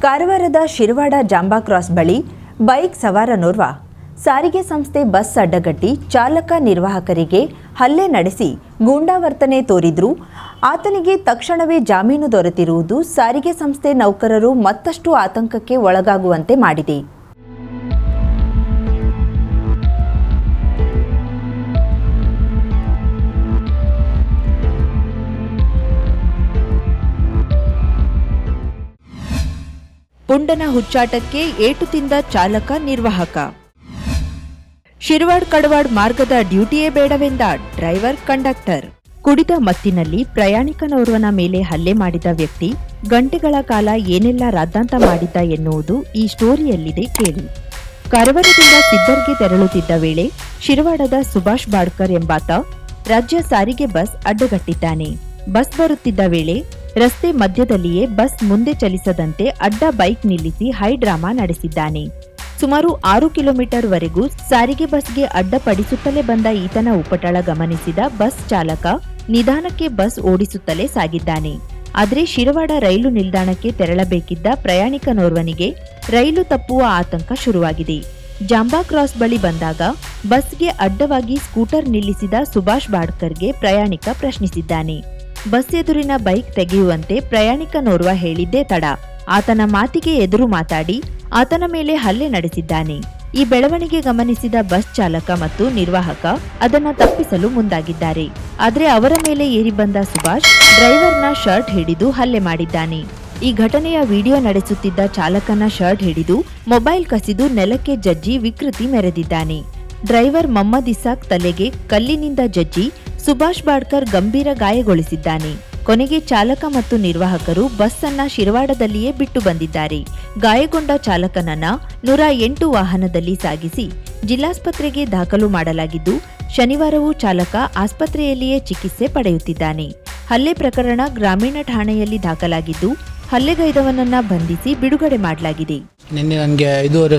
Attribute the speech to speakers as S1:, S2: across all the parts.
S1: ಕಾರವಾರದ ಶಿರವಾಡ ಜಾಂಬಾ ಕ್ರಾಸ್ ಬಳಿ ಬೈಕ್ ಸವಾರನೋರ್ವ ಸಾರಿಗೆ ಸಂಸ್ಥೆ ಬಸ್ ಅಡ್ಡಗಟ್ಟಿ ಚಾಲಕ ನಿರ್ವಾಹಕರಿಗೆ ಹಲ್ಲೆ ನಡೆಸಿ ಗೂಂಡಾವರ್ತನೆ ತೋರಿದ್ರು. ಆತನಿಗೆ ತಕ್ಷಣವೇ ಜಾಮೀನು ದೊರೆತಿರುವುದು ಸಾರಿಗೆ ಸಂಸ್ಥೆ ನೌಕರರು ಮತ್ತಷ್ಟು ಆತಂಕಕ್ಕೆ ಒಳಗಾಗುವಂತೆ ಮಾಡಿದೆ. ಪುಂಡನ ಹುಚ್ಚಾಟಕ್ಕೆ ಏಟು ತಿಂದ ಚಾಲಕ ನಿರ್ವಾಹಕ. ಶಿರವಾಡ ಕಡವಾಡ ಮಾರ್ಗದ ಡ್ಯೂಟಿಯೇ ಬೇಡವೆಂದ ಡ್ರೈವರ್ ಕಂಡಕ್ಟರ್. ಕುಡಿದ ಮತ್ತಿನಲ್ಲಿ ಪ್ರಯಾಣಿಕನೋರ್ವನ ಮೇಲೆ ಹಲ್ಲೆ ಮಾಡಿದ ವ್ಯಕ್ತಿ ಗಂಟೆಗಳ ಕಾಲ ಏನೆಲ್ಲ ರಾದ್ದಾಂತ ಮಾಡಿದ್ದ ಎನ್ನುವುದು ಈ ಸ್ಟೋರಿಯಲ್ಲಿದೆ ಕೇಳಿ. ಕಾರವಾರದಿಂದ ಸಿದ್ದರ್ಗೆ ತೆರಳುತ್ತಿದ್ದ ವೇಳೆ ಶಿರವಾಡದ ಸುಭಾಷ್ ಬಾಡ್ಕರ್ ಎಂಬಾತ ರಾಜ್ಯ ಸಾರಿಗೆ ಬಸ್ ಅಡ್ಡಗಟ್ಟಿದ್ದಾನೆ. ಬಸ್ ಬರುತ್ತಿದ್ದ ವೇಳೆ ರಸ್ತೆ ಮಧ್ಯದಲ್ಲಿಯೇ ಬಸ್ ಮುಂದೆ ಚಲಿಸದಂತೆ ಅಡ್ಡ ಬೈಕ್ ನಿಲ್ಲಿಸಿ ಹೈ ಡ್ರಾಮಾ ನಡೆಸಿದ್ದಾನೆ. ಸುಮಾರು 6 ಕಿಲೋಮೀಟರ್ ವರೆಗೂ ಸಾರಿಗೆ ಬಸ್ಗೆ ಅಡ್ಡಪಡಿಸುತ್ತಲೇ ಬಂದ ಈತನ ಉಪಟಳ ಗಮನಿಸಿದ ಬಸ್ ಚಾಲಕ ನಿಧಾನಕ್ಕೆ ಬಸ್ ಓಡಿಸುತ್ತಲೇ ಸಾಗಿದ್ದಾನೆ. ಆದರೆ ಶಿರವಾಡ ರೈಲು ನಿಲ್ದಾಣಕ್ಕೆ ತೆರಳಬೇಕಿದ್ದ ಪ್ರಯಾಣಿಕನೋರ್ವನಿಗೆ ರೈಲು ತಪ್ಪುವ ಆತಂಕ ಶುರುವಾಗಿದೆ. ಜಾಂಬಾ ಕ್ರಾಸ್ ಬಳಿ ಬಂದಾಗ ಬಸ್ಗೆ ಅಡ್ಡವಾಗಿ ಸ್ಕೂಟರ್ ನಿಲ್ಲಿಸಿದ ಸುಭಾಷ್ ಬಾಡ್ಕರ್ಗೆ ಪ್ರಯಾಣಿಕ ಪ್ರಶ್ನಿಸಿದ್ದಾನೆ. ಬಸ್ ಎದುರಿನ ಬೈಕ್ ತೆಗೆಯುವಂತೆ ಪ್ರಯಾಣಿಕನೋರ್ವ ಹೇಳಿದ್ದೇ ತಡ ಆತನ ಮಾತಿಗೆ ಎದುರು ಮಾತಾಡಿ ಆತನ ಮೇಲೆ ಹಲ್ಲೆ ನಡೆಸಿದ್ದಾನೆ. ಈ ಬೆಳವಣಿಗೆ ಗಮನಿಸಿದ ಬಸ್ ಚಾಲಕ ಮತ್ತು ನಿರ್ವಾಹಕ ಅದನ್ನ ತಪ್ಪಿಸಲು ಮುಂದಾಗಿದ್ದಾರೆ. ಆದರೆ ಅವರ ಮೇಲೆ ಏರಿ ಬಂದ ಸುಭಾಷ್ ಡ್ರೈವರ್ನ ಶರ್ಟ್ ಹಿಡಿದು ಹಲ್ಲೆ ಮಾಡಿದ್ದಾನೆ. ಈ ಘಟನೆಯ ವಿಡಿಯೋ ನಡೆಸುತ್ತಿದ್ದ ಚಾಲಕನ ಶರ್ಟ್ ಹಿಡಿದು ಮೊಬೈಲ್ ಕಸಿದು ನೆಲಕ್ಕೆ ಜಜ್ಜಿ ವಿಕೃತಿ ಮೆರೆದಿದ್ದಾನೆ. ಡ್ರೈವರ್ ಮೊಹಮ್ಮದ್ ಇಸಾಕ್ ತಲೆಗೆ ಕಲ್ಲಿನಿಂದ ಜಜ್ಜಿ ಸುಭಾಷ್ ಬಾಡ್ಕರ್ ಗಂಭೀರ ಗಾಯಗೊಳಿಸಿದ್ದಾನೆ. ಕೊನೆಗೆ ಚಾಲಕ ಮತ್ತು ನಿರ್ವಾಹಕರು ಬಸ್ ಅನ್ನ ಶಿರವಾಡದಲ್ಲಿಯೇ ಬಿಟ್ಟು ಬಂದಿದ್ದಾರೆ. ಗಾಯಗೊಂಡ ಚಾಲಕನನ್ನ 108 ವಾಹನದಲ್ಲಿ ಸಾಗಿಸಿ ಜಿಲ್ಲಾಸ್ಪತ್ರೆಗೆ ದಾಖಲು ಮಾಡಲಾಗಿದ್ದು ಶನಿವಾರವೂ ಚಾಲಕ ಆಸ್ಪತ್ರೆಯಲ್ಲಿಯೇ ಚಿಕಿತ್ಸೆ ಪಡೆಯುತ್ತಿದ್ದಾನೆ. ಹಲ್ಲೆ ಪ್ರಕರಣ ಗ್ರಾಮೀಣ ಠಾಣೆಯಲ್ಲಿ ದಾಖಲಾಗಿದ್ದು ಹಲ್ಲೆಗೈದವನನ್ನ ಬಂಧಿಸಿ ಬಿಡುಗಡೆ ಮಾಡಲಾಗಿದೆ.
S2: ನಿನ್ನೆ ನನಗೆ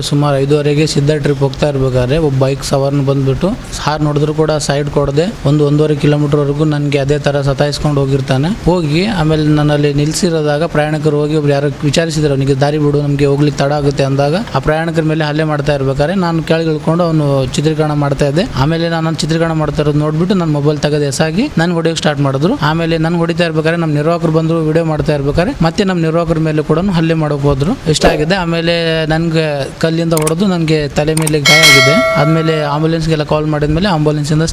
S2: ಸುಮಾರು 5:30ಗೆ ಸಿದ್ಧ ಟ್ರಿಪ್ ಹೋಗ್ತಾ ಇರಬೇಕಾದ್ರೆ ಒಬ್ಬ ಬೈಕ್ ಸವಾರನ ಬಂದ್ಬಿಟ್ಟು ಸಾರ್ ನೋಡಿದ್ರು ಕೂಡ ಸೈಡ್ ಕೊಡದೆ 1-1.5 ಕಿಲೋಮೀಟರ್ವರೆಗೂ ನನಗೆ ಅದೇ ಥರ ಸತಾಯಿಸ್ಕೊಂಡು ಹೋಗಿರ್ತಾನೆ. ಹೋಗಿ ಆಮೇಲೆ ನನ್ನಲ್ಲಿ ನಿಲ್ಲಿಸಿರೋದಾಗ ಪ್ರಯಾಣಿಕರು ಹೋಗಿ ಒಬ್ರು ಯಾರು ವಿಚಾರಿಸಿದ್ರು, ಅವನಿಗೆ ದಾರಿ ಬಿಡು, ನಮಗೆ ಹೋಗ್ಲಿಕ್ಕೆ ತಡ ಆಗುತ್ತೆ ಅಂದಾಗ ಆ ಪ್ರಯಾಣಿಕರ ಮೇಲೆ ಹಲ್ಲೆ ಮಾಡ್ತಾ ಇರ್ಬೇಕಾದ್ರೆ ನಾನು ಕೆಳಗೆ ಇಳ್ಕೊಂಡು ಅವನು ಚಿತ್ರೀಕರಣ ಮಾಡ್ತಾ ಇದ್ದೆ. ಆಮೇಲೆ ನಾನು ಚಿತ್ರೀಕರಣ ಮಾಡ್ತಾ ಇರೋದು ನೋಡ್ಬಿಟ್ಟು ನನ್ನ ಮೊಬೈಲ್ ತೆಗೆದು ಎಸಾಗಿ ನನ್ಗೆ ಹೊಡೆಯೋಕೆ ಸ್ಟಾರ್ಟ್ ಮಾಡಿದ್ರು. ಆಮೇಲೆ ನನ್ಗೆ ಹೊಡಿತಾ ಇರ್ಬೇಕಾದ್ರೆ ನಮ್ಮ ನಿರ್ವಾಹಕರು ಬಂದರು, ವಿಡಿಯೋ ಮಾಡ್ತಾ ಇರ್ಬೇಕಾದ್ರೆ ಮತ್ತೆ ನಮ್ಮ ನಿರ್ವಾಹಕರ ಮೇಲೆ ಕೂಡ ಹಲ್ಲೆ ಮಾಡೋಕೆ ಹೋದ್ರು. ಇಷ್ಟ ಆಗಿದೆ. ಆಮೇಲೆ ನನ್ಗೆ ಕಲ್ಲಿಂದ ಹೊಡೆದು ನನಗೆ ತಲೆ ಮೇಲೆ ಗಾಯ ಆಗಿದೆ. ಆದಮೇಲೆ ಆಂಬುಲೆನ್ಸ್ಗೆಲ್ಲ ಕಾಲ್ ಮಾಡಿದ್ಮೇಲೆ ಆಂಬುಲೆನ್ಸಿಂದ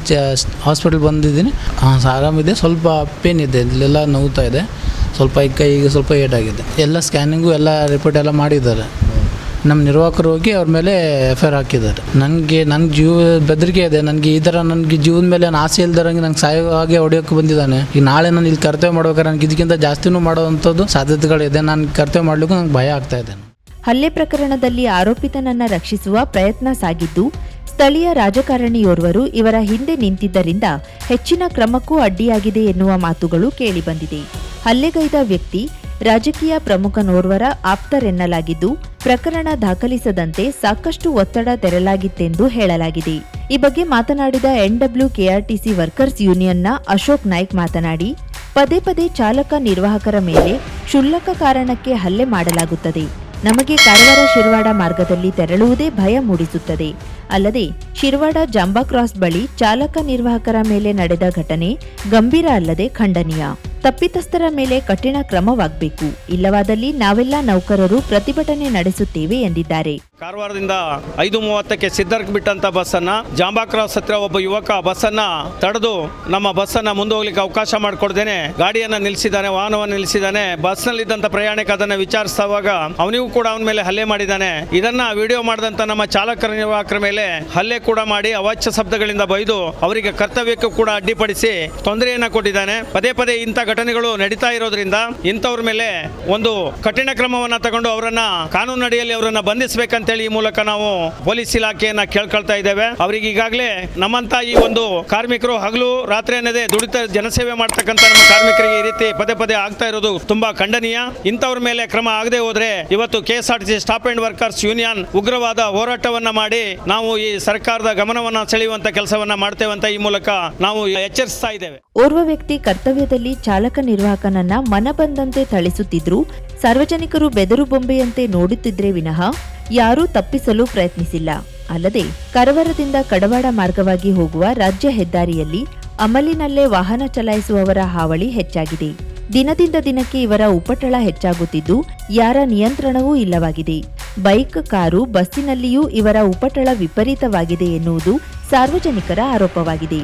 S2: ಹಾಸ್ಪಿಟಲ್ ಬಂದಿದ್ದೀನಿ. ಆರಾಮಿದೆ, ಸ್ವಲ್ಪ ಪೇನ್ ಇದೆ, ಇಲ್ಲೆಲ್ಲ ನೋವ್ತಾ ಇದೆ, ಸ್ವಲ್ಪ ಕೈಗೆ ಸ್ವಲ್ಪ ಏಟಾಗಿದೆ. ಎಲ್ಲ ಸ್ಕ್ಯಾನಿಂಗು ಎಲ್ಲ ರಿಪೋರ್ಟ್ ಎಲ್ಲ ಮಾಡಿದ್ದಾರೆ. ನಮ್ಮ ನಿರ್ವಾಹಕರು ಹೋಗಿ ಅವ್ರ ಮೇಲೆ FIR ಹಾಕಿದ್ದಾರೆ. ನನ್ನ ಜೀವ ಬೆದರಿಕೆ ಇದೆ. ನನಗೆ ಈ ಥರ ನನಗೆ ಜೀವದ ಮೇಲೆ ನಾನು ಆಸೆ ಇಲ್ದಾರಂಗೆ ನಂಗೆ ಸಾಯೋ ಹಾಗೆ ಹೊಡೆಯೋಕೆ ಬಂದಿದ್ದಾನೆ. ಈಗ ನಾಳೆ ನಾನು ಇಲ್ಲಿ ಕರ್ತವ್ಯ ಮಾಡ್ಬೇಕಾದ್ರೆ ನನಗೆ ಇದಕ್ಕಿಂತ ಜಾಸ್ತಿನೂ ಮಾಡೋವಂಥದ್ದು ಸಾಧ್ಯತೆಗಳಿದೆ. ನಾನು ಕರ್ತವ್ಯ ಮಾಡಲಿಕ್ಕೂ ನಂಗೆ ಭಯ ಆಗ್ತಾ ಇದೆ.
S1: ಹಲ್ಲೆ ಪ್ರಕರಣದಲ್ಲಿ ಆರೋಪಿತನನ್ನ ರಕ್ಷಿಸುವ ಪ್ರಯತ್ನ ಸಾಗಿದ್ದು ಸ್ಥಳೀಯ ರಾಜಕಾರಣಿಯೋರ್ವರು ಇವರ ಹಿಂದೆ ನಿಂತಿದ್ದರಿಂದ ಹೆಚ್ಚಿನ ಕ್ರಮಕ್ಕೂ ಅಡ್ಡಿಯಾಗಿದೆ ಎನ್ನುವ ಮಾತುಗಳು ಕೇಳಿಬಂದಿದೆ. ಹಲ್ಲೆಗೈದ ವ್ಯಕ್ತಿ ರಾಜಕೀಯ ಪ್ರಮುಖನೋರ್ವರ ಆಪ್ತರೆನ್ನಲಾಗಿದ್ದು ಪ್ರಕರಣ ದಾಖಲಿಸದಂತೆ ಸಾಕಷ್ಟು ಒತ್ತಡ ತೆರಲಾಗಿತ್ತೆಂದು ಹೇಳಲಾಗಿದೆ. ಈ ಬಗ್ಗೆ ಮಾತನಾಡಿದ NWKRTC ವರ್ಕರ್ಸ್ ಯೂನಿಯನ್ನ ಅಶೋಕ್ ನಾಯ್ಕ್ ಮಾತನಾಡಿ, ಪದೇ ಪದೇ ಚಾಲಕ ನಿರ್ವಾಹಕರ ಮೇಲೆ ಕ್ಷುಲ್ಲಕ ಕಾರಣಕ್ಕೆ ಹಲ್ಲೆ ಮಾಡಲಾಗುತ್ತದೆ. ನಮಗೆ ಕಾರವಾರ ಶಿರವಾಡ ಮಾರ್ಗದಲ್ಲಿ ತೆರಳುವುದೇ ಭಯ ಮೂಡಿಸುತ್ತದೆ. ಅಲ್ಲದೆ ಶಿರವಾಡ ಜಾಂಬಾ ಕ್ರಾಸ್ ಬಳಿ ಚಾಲಕ ನಿರ್ವಾಹಕರ ಮೇಲೆ ನಡೆದ ಘಟನೆ ಗಂಭೀರ ಅಲ್ಲದೆ ಖಂಡನೀಯ. ತಪ್ಪಿತಸ್ಥರ ಮೇಲೆ ಕಠಿಣ ಕ್ರಮವಾಗಬೇಕು. ಇಲ್ಲವಾದಲ್ಲಿ ನಾವೆಲ್ಲ ನೌಕರರು ಪ್ರತಿಭಟನೆ ನಡೆಸುತ್ತೇವೆ ಎಂದಿದ್ದಾರೆ.
S3: ಕಾರವಾರದಿಂದ 5:30ಕ್ಕೆ ಸಿದ್ದರ್ಗೆ ಬಿಟ್ಟಂತ ಬಸ್ಸನ್ನ ಜಾಂಬಾ ಕ್ರಾಸ್ ಹತ್ರ ಒಬ್ಬ ಯುವಕ ಬಸ್ಸನ್ನ ತಡೆದು ನಮ್ಮ ಬಸ್ಸನ್ನ ಮುಂದೆ ಹೋಗ್ಲಿಕ್ಕೆ ಅವಕಾಶ ಮಾಡಿಕೊಡ್ದೇನೆ ಗಾಡಿಯನ್ನ ನಿಲ್ಲಿಸಿದ್ದಾನೆ, ವಾಹನವನ್ನು ನಿಲ್ಲಿಸಿದ್ದಾನೆ. ಬಸ್ನಲ್ಲಿದ್ದಂತ ಪ್ರಯಾಣಿಕ ಅದನ್ನ ವಿಚಾರಿಸುವಾಗ ಅವನಿಗೂ ಕೂಡ ಅವನ ಮೇಲೆ ಹಲ್ಲೆ ಮಾಡಿದ್ದಾನೆ. ಇದನ್ನ ವಿಡಿಯೋ ಮಾಡಿದಂತ ನಮ್ಮ ಚಾಲಕರ ನಿರ್ವಾಹಕರ ಮೇಲೆ ಹಲ್ಲೆ ಕೂಡ ಮಾಡಿ ಅವಾಚ್ಯ ಶಬ್ದಗಳಿಂದ ಬೈದು ಅವರಿಗೆ ಕರ್ತವ್ಯಕ್ಕೂ ಕೂಡ ಅಡ್ಡಿಪಡಿಸಿ ತೊಂದರೆಯನ್ನ ಕೊಟ್ಟಿದ್ದಾನೆ. ಪದೇ ಪದೇ ಇಂಥ ಘಟನೆಗಳು ನಡೀತಾ ಇರೋದ್ರಿಂದ ಇಂಥವ್ರ ಮೇಲೆ ಒಂದು ಕಠಿಣ ಕ್ರಮವನ್ನ ತಗೊಂಡು ಅವರನ್ನ ಕಾನೂನು ಅಡಿಯಲ್ಲಿ ಅವರನ್ನ ಬಂಧಿಸಬೇಕಂತ ಈ ಮೂಲಕ ನಾವು ಪೊಲೀಸ್ ಇಲಾಖೆಯನ್ನ ಕೇಳ್ಕೊಳ್ತಾ ಇದ್ದೇವೆ. ಅವರಿಗೆ ಈಗಾಗಲೇ ನಮ್ಮಂತ ಈ ಒಂದು ಕಾರ್ಮಿಕರು ಹಗಲು ರಾತ್ರಿ ಅನ್ನದೇ ದುಡಿತ ಜನಸೇವೆ ಮಾಡ್ತಕ್ಕಂಥ ನಮ್ಮ ಕಾರ್ಮಿಕರಿಗೆ ಈ ರೀತಿ ಪದೇ ಪದೇ ಆಗ್ತಾ ಇರೋದು ತುಂಬಾ ಖಂಡನೀಯ. ಇಂಥವ್ರ ಮೇಲೆ ಕ್ರಮ ಆಗದೆ ಹೋದ್ರೆ ಇವತ್ತು KSRTC staff and workers union ಉಗ್ರವಾದ ಹೋರಾಟವನ್ನ ಮಾಡಿ ನಾವು ಈ ಸರ್ಕಾರದ ಗಮನವನ್ನ ಸೆಳೆಯುವಂತ ಕೆಲಸವನ್ನ ಮಾಡ್ತೇವೆ ಅಂತ ಈ ಮೂಲಕ ನಾವು ಎಚ್ಚರಿಸ್ತಾ ಇದ್ದೇವೆ.
S1: ಓರ್ವ ವ್ಯಕ್ತಿ ಕರ್ತವ್ಯದಲ್ಲಿ ಚಾಲಕ ನಿರ್ವಾಹಕನನ್ನ ಮನಬಂದಂತೆ ಥಳಿಸುತ್ತಿದ್ರು ಸಾರ್ವಜನಿಕರು ಬೆದರು ಬೊಂಬೆಯಂತೆ ನೋಡುತ್ತಿದ್ರೆ ವಿನಃ ಯಾರೂ ತಪ್ಪಿಸಲು ಪ್ರಯತ್ನಿಸಿಲ್ಲ. ಅಲ್ಲದೆ ಕರವರದಿಂದ ಕಡವಾಡ ಮಾರ್ಗವಾಗಿ ಹೋಗುವ ರಾಜ್ಯ ಹೆದ್ದಾರಿಯಲ್ಲಿ ಅಮಲಿನಲ್ಲೇ ವಾಹನ ಚಲಾಯಿಸುವವರ ಹಾವಳಿ ಹೆಚ್ಚಾಗಿದೆ. ದಿನದಿಂದ ದಿನಕ್ಕೆ ಇವರ ಉಪಟಳ ಹೆಚ್ಚಾಗುತ್ತಿದ್ದು ಯಾರ ನಿಯಂತ್ರಣವೂ ಇಲ್ಲವಾಗಿದೆ. ಬೈಕ್, ಕಾರು, ಬಸ್ಸಿನಲ್ಲಿಯೂ ಇವರ ಉಪಟಳ ವಿಪರೀತವಾಗಿದೆ ಎನ್ನುವುದು ಸಾರ್ವಜನಿಕರ ಆರೋಪವಾಗಿದೆ.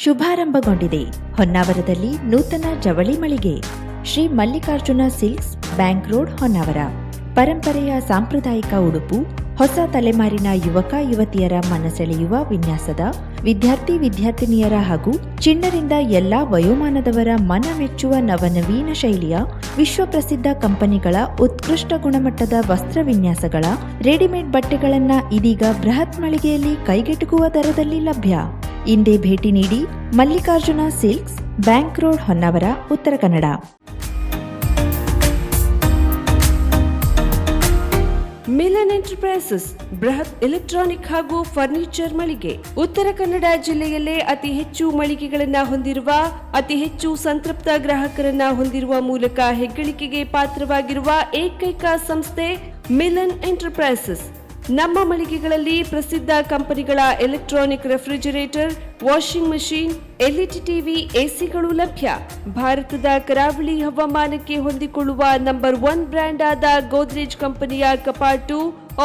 S1: ಶುಭಾರಂಭಗೊಂಡಿದೆ ಹೊನ್ನಾವರದಲ್ಲಿ ನೂತನ ಜವಳಿ ಮಳಿಗೆ. Shri Mallikarjuna silks, bank road, Honnavar. ಪರಂಪರೆಯ ಸಾಂಪ್ರದಾಯಿಕ ಉಡುಪು, ಹೊಸ ತಲೆಮಾರಿನ ಯುವಕ ಯುವತಿಯರ ಮನಸೆಳೆಯುವ ವಿನ್ಯಾಸದ, ವಿದ್ಯಾರ್ಥಿನಿಯರ ಹಾಗೂ ಚಿಣ್ಣರಿಂದ ಎಲ್ಲಾ ವಯೋಮಾನದವರ ಮನಮೆಚ್ಚುವ ನವನವೀನ ಶೈಲಿಯ ವಿಶ್ವಪ್ರಸಿದ್ಧ ಕಂಪನಿಗಳ ಉತ್ಕೃಷ್ಟ ಗುಣಮಟ್ಟದ ವಸ್ತ್ರ ವಿನ್ಯಾಸಗಳ ರೆಡಿಮೇಡ್ ಬಟ್ಟೆಗಳನ್ನ ಇದೀಗ ಬೃಹತ್ ಮಳಿಗೆಯಲ್ಲಿ ಕೈಗೆಟುಕುವ ದರದಲ್ಲಿ ಲಭ್ಯ. ಇಂದೇ ಭೇಟಿ ನೀಡಿ Mallikarjuna silks, bank road, Honnavar, Uttara Kannada.
S4: Milan enterprises ಬೃಹತ್ ಎಲೆಕ್ಟ್ರಾನಿಕ್ ಹಾಗೂ ಫರ್ನಿಚರ್ ಮಳಿಗೆ. ಉತ್ತರ ಕನ್ನಡ ಜಿಲ್ಲೆಯಲ್ಲೇ ಅತಿ ಹೆಚ್ಚು ಮಳಿಗೆಗಳನ್ನ ಹೊಂದಿರುವ, ಅತಿ ಹೆಚ್ಚು ಸಂತೃಪ್ತ ಗ್ರಾಹಕರನ್ನ ಹೊಂದಿರುವ ಮೂಲಕ ಹೆಗ್ಗಳಿಕೆಗೆ ಪಾತ್ರವಾಗಿರುವ ಏಕೈಕ ಸಂಸ್ಥೆ ಮಿಲನ್ ಎಂಟರ್ಪ್ರೈಸಸ್. ನಮ್ಮ ಮಳಿಗೆಗಳಲ್ಲಿ ಪ್ರಸಿದ್ಧ ಕಂಪನಿಗಳ electronic refrigerator, washing machine, LED TV, ಎಸಿಗಳು ಲಭ್ಯ. ಭಾರತದ ಕರಾವಳಿ ಹವಾಮಾನಕ್ಕೆ ಹೊಂದಿಕೊಳ್ಳುವ ನಂಬರ್ 1 ಬ್ರ್ಯಾಂಡ್ ಆದ ಗೋದ್ರೇಜ್ ಕಂಪನಿಯ ಕಪಾಟು,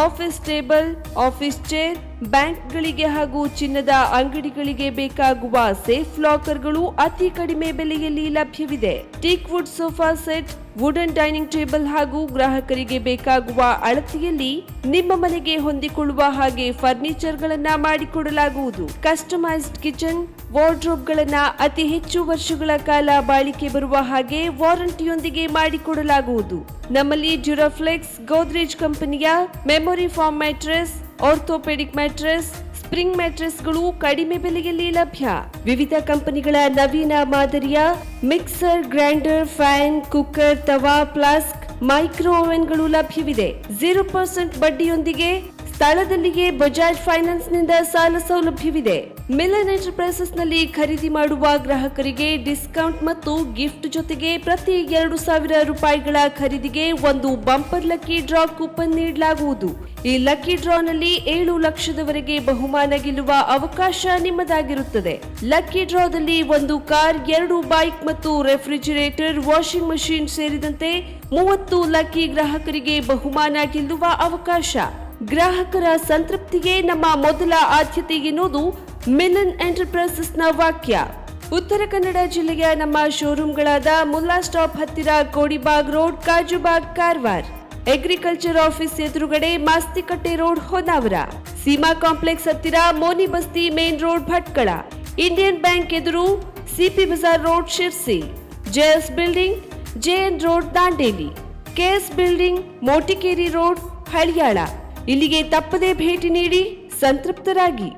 S4: ಆಫೀಸ್ ಟೇಬಲ್, ಆಫೀಸ್ ಚೇರ್, ಬ್ಯಾಂಕ್ಗಳಿಗೆ ಹಾಗೂ ಚಿನ್ನದ ಅಂಗಡಿಗಳಿಗೆ ಬೇಕಾಗುವ ಸೇಫ್ ಲಾಕರ್ಗಳು ಅತಿ ಕಡಿಮೆ ಬೆಲೆಯಲ್ಲಿ ಲಭ್ಯವಿದೆ. Teak wood sofa set, wooden dining table ಹಾಗೂ ಗ್ರಾಹಕರಿಗೆ ಬೇಕಾಗುವ ಅಳತೆಯಲ್ಲಿ ನಿಮ್ಮ ಮನೆಗೆ ಹೊಂದಿಕೊಳ್ಳುವ ಹಾಗೆ ಫರ್ನಿಚರ್ ಗಳನ್ನ ಮಾಡಿಕೊಡಲಾಗುವುದು. ಕಸ್ಟಮೈಸ್ಡ್ ಕಿಚನ್, ವಾರ್ಡ್ರೋಬ್ ಗಳನ್ನ ಅತಿ ಹೆಚ್ಚು ವರ್ಷಗಳ ಕಾಲ ಬಾಳಿಕೆ ಬರುವ ಹಾಗೆ ವಾರಂಟಿಯೊಂದಿಗೆ ಮಾಡಿಕೊಡಲಾಗುವುದು. ನಮ್ಮಲ್ಲಿ ಡ್ಯೂರಾಫ್ಲೆಕ್ಸ್, ಗೋದ್ರೇಜ್ ಕಂಪನಿಯ memory foam mattress, orthopaedic mattress, spring ಮ್ಯಾಟ್ರೆಸ್ಗಳು ಕಡಿಮೆ ಬೆಲೆಯಲ್ಲಿ ಲಭ್ಯ. ವಿವಿಧ ಕಂಪನಿಗಳ ನವೀನ ಮಾದರಿಯ ಮಿಕ್ಸರ್, ಗ್ರೈಂಡರ್, ಫ್ಯಾನ್, ಕುಕ್ಕರ್, ತವಾ, ಫ್ಲಾಸ್ಕ್, ಮೈಕ್ರೋ ಓವೆನ್ಗಳು ಲಭ್ಯವಿದೆ. 0% ಬಡ್ಡಿಯೊಂದಿಗೆ ಸ್ಥಳದಲ್ಲಿಯೇ ಬಜಾಜ್ ಫೈನಾನ್ಸ್ ನಿಂದ ಸಾಲ ಸೌಲಭ್ಯವಿದೆ. ಮಿಲನ್ ಎಂಟರ್ಪ್ರೈಸಸ್ ನಲ್ಲಿ ಖರೀದಿ ಮಾಡುವ ಗ್ರಾಹಕರಿಗೆ ಡಿಸ್ಕೌಂಟ್ ಮತ್ತು ಗಿಫ್ಟ್ ಜೊತೆಗೆ ಪ್ರತಿ 2,000 ರೂಪಾಯಿಗಳ ಖರೀದಿಗೆ ಒಂದು ಬಂಪರ್ ಲಕ್ಕಿ ಡ್ರಾ ಕೂಪನ್ ನೀಡಲಾಗುವುದು. ಈ ಲಕ್ಕಿ ಡ್ರಾ ನಲ್ಲಿ 7 ಲಕ್ಷದವರೆಗೆ ಬಹುಮಾನ ಗೆಲ್ಲುವ ಅವಕಾಶ ನಿಮ್ಮದಾಗಿರುತ್ತದೆ. ಲಕ್ಕಿ ಡ್ರಾದಲ್ಲಿ 1 ಕಾರ್, 2 ಬೈಕ್ ಮತ್ತು ರೆಫ್ರಿಜರೇಟರ್, ವಾಷಿಂಗ್ ಮಷೀನ್ ಸೇರಿದಂತೆ 30 ಲಕ್ಕಿ ಗ್ರಾಹಕರಿಗೆ ಬಹುಮಾನ ಗೆಲ್ಲುವ ಅವಕಾಶ. ಗ್ರಾಹಕರ ಸಂತೃಪ್ತಿಗೆ ನಮ್ಮ ಮೊದಲ ಆದ್ಯತೆ ಎನ್ನುವುದು ಮಿಲನ್ ಎಂಟರ್ಪ್ರೈಸಸ್ ನ ವಾಕ್ಯ. ಉತ್ತರ ಕನ್ನಡ ಜಿಲ್ಲೆಯ ನಮ್ಮ ಶೋರೂಮ್ಗಳಾದ ಮುಲ್ಲಾ ಸ್ಟಾಪ್ ಹತ್ತಿರ Kodibag road, Kajubag, Karwar. Agriculture office ಎದುರುಗಡೆ ಮಾಸ್ತಿಕಟ್ಟೆ ರೋಡ್, ಹೊನ್ನಾವರ. ಸೀಮಾ ಕಾಂಪ್ಲೆಕ್ಸ್ ಹತ್ತಿರ Moni Basti main road, Bhatkal. Indian bank ಎದುರು CP Bazar road, Sirsi. JS building, JN road, Dandeli. KS building, Motikeri road, Haliyal. ಇಲ್ಲಿಗೆ ತಪ್ಪದೇ ಭೇಟಿ ನೀಡಿ ಸಂತೃಪ್ತರಾಗಿ.